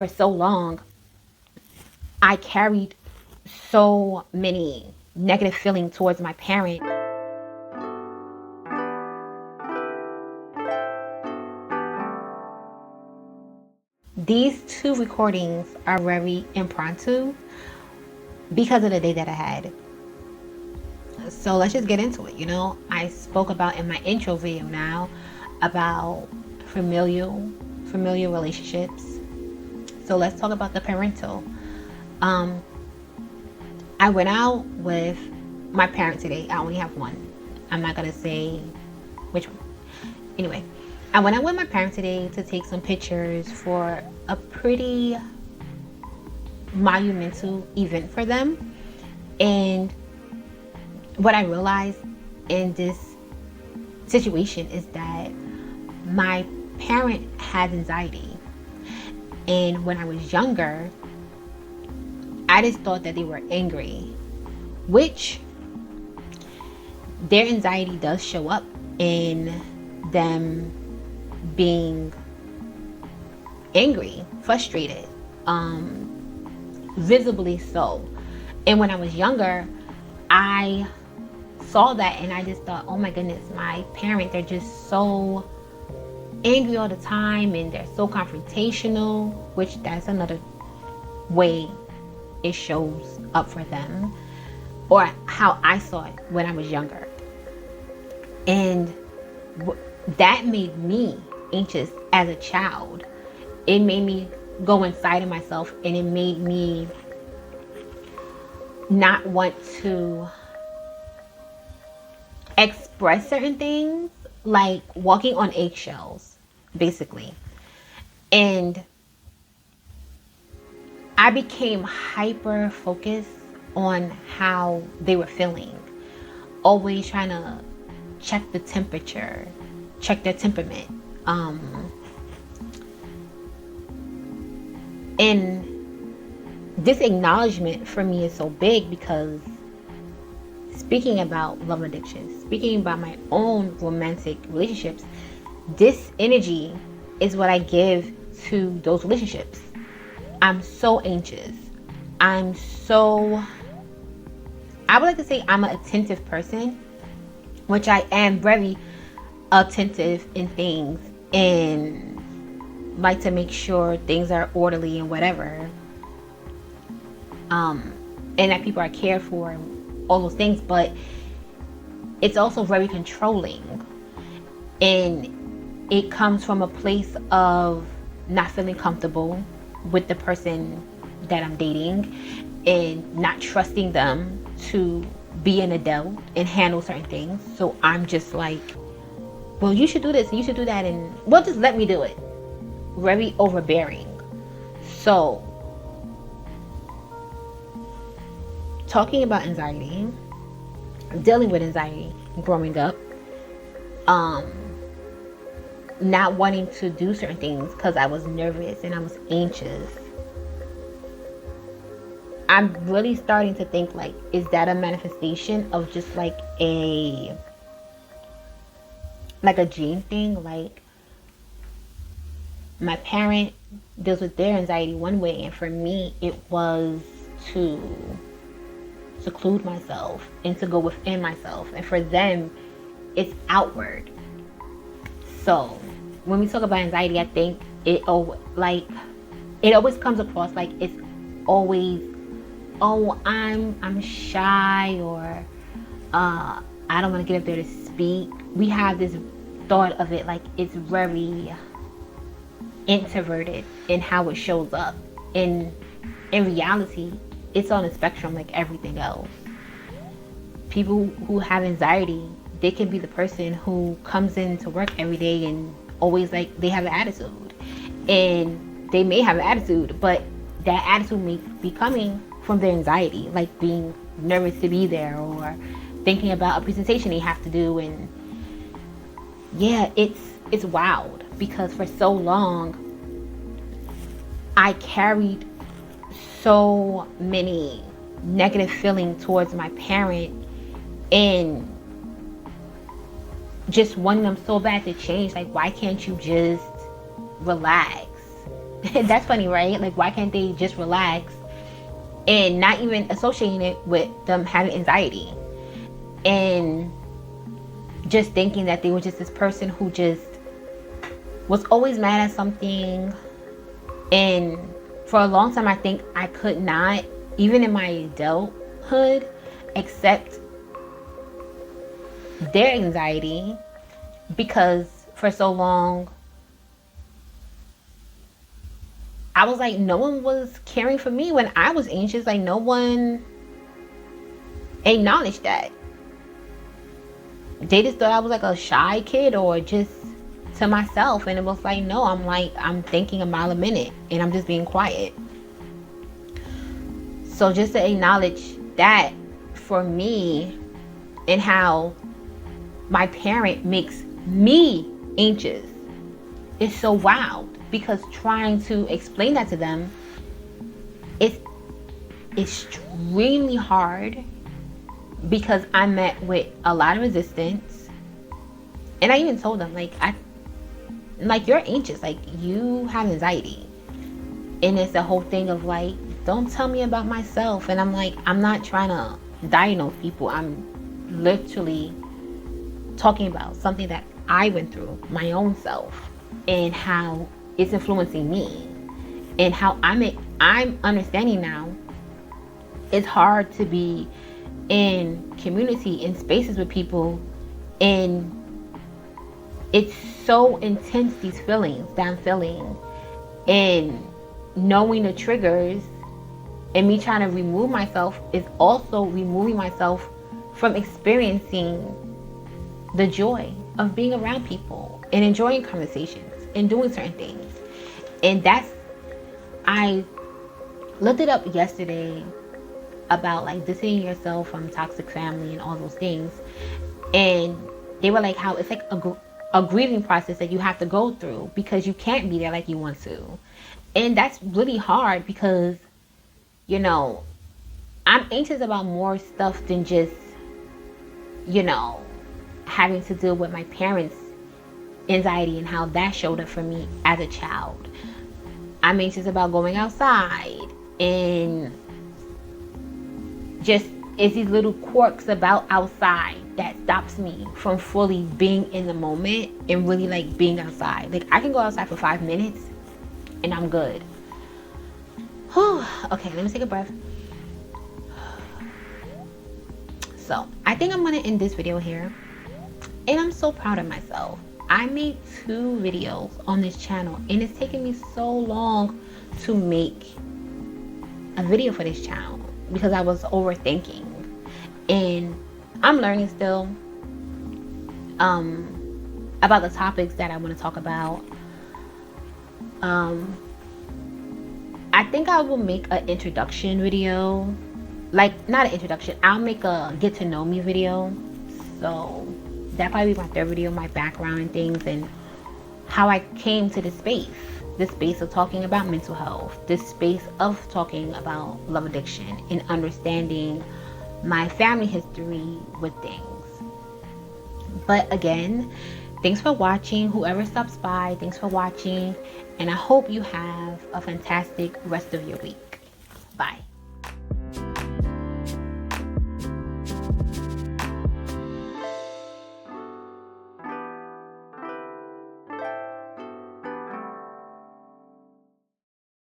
For so long, I carried so many negative feelings towards my parent. These two recordings are very impromptu because of the day that I had. So let's just get into it. I spoke about in my intro video now about familial relationships. So let's talk about the parental. I went out with my parent today. I only have one. I'm not gonna say which one. Anyway, I went out with my parent today to take some pictures for a pretty monumental event for them. And what I realized in this situation is that my parent has anxiety. And when I was younger, I just thought that they were angry, which their anxiety does show up in them being angry, frustrated, visibly so. And when I was younger, I saw that and I just thought, oh my goodness, my parents, they're just so angry all the time and they're so confrontational, which that's another way it shows up for them, or how I saw it when I was younger. And that made me anxious as a child. It made me go inside of myself, and it made me not want to express certain things, like walking on eggshells, basically. And I became hyper focused on how they were feeling, always trying to check the temperature, check their temperament. And this acknowledgement for me is so big because speaking about love addiction, speaking about my own romantic relationships, this energy is what I give to those relationships. I'm so anxious. I would like to say I'm an attentive person, which I am very attentive in things and like to make sure things are orderly and whatever. And that people are cared for and all those things, but it's also very controlling. And it comes from a place of not feeling comfortable with the person that I'm dating and not trusting them to be an adult and handle certain things. So I'm just like, well, you should do this and you should do that, and well, just let me do it. Very overbearing. So talking about anxiety, dealing with anxiety growing up, not wanting to do certain things because I was nervous and I was anxious. I'm really starting to think, like, is that a manifestation of just like a gene thing? Like, my parent deals with their anxiety one way, and for me it was to seclude myself and to go within myself, and for them it's outward. So when we talk about anxiety, I think it always comes across like it's always, oh, I'm shy, or I don't want to get up there to speak. We have this thought of it like it's very introverted in how it shows up. In reality, it's on a spectrum like everything else. People who have anxiety, they can be the person who comes into work every day and always like they have an attitude. And they may have an attitude, but that attitude may be coming from their anxiety, like being nervous to be there or thinking about a presentation they have to do. And yeah, it's wild because for so long I carried so many negative feelings towards my parent and just wanting them so bad to change. Like, why can't you just relax? That's funny, right? Like, why can't they just relax and not even associating it with them having anxiety and just thinking that they were just this person who just was always mad at something. And for a long time, I think I could not, even in my adulthood, accept their anxiety, because for so long I was like, no one was caring for me when I was anxious. Like, no one acknowledged that. They just thought I was like a shy kid or just to myself. And it was like, no, I'm thinking a mile a minute and I'm just being quiet. So just to acknowledge that for me, and how my parent makes me anxious, is so wild. Because trying to explain that to them is extremely hard, because I met with a lot of resistance. And I even told them, like, you're anxious, like, you have anxiety. And it's the whole thing of like, don't tell me about myself. And I'm like, I'm not trying to diagnose people. I'm literally talking about something that I went through, my own self, and how it's influencing me, and how I'm understanding now it's hard to be in community, in spaces with people, and it's so intense, these feelings that I'm feeling, and knowing the triggers, and me trying to remove myself is also removing myself from experiencing the joy of being around people and enjoying conversations and doing certain things. And I looked it up yesterday about like distancing yourself from toxic family and all those things. And they were like, how it's like a grieving process that you have to go through, because you can't be there like you want to. And that's really hard, because, you know, I'm anxious about more stuff than just, you know, having to deal with my parents' anxiety and how that showed up for me as a child. I'm anxious about going outside, and just it's these little quirks about outside that stops me from fully being in the moment and really like being outside. Like, I can go outside for 5 minutes and I'm good. Okay, let me take a breath. So I think I'm gonna end this video here, and I'm so proud of myself. I made 2 videos on this channel, and it's taken me so long to make a video for this channel because I was overthinking, and I'm learning still about the topics that I want to talk about. I think I will make an introduction video, like not an introduction, I'll make a get to know me video. So that probably be my 3rd video, my background and things, and how I came to this space of talking about mental health, this space of talking about love addiction, and understanding my family history with things. But again, thanks for watching. Whoever stops by, thanks for watching, and I hope you have a fantastic rest of your week. Bye.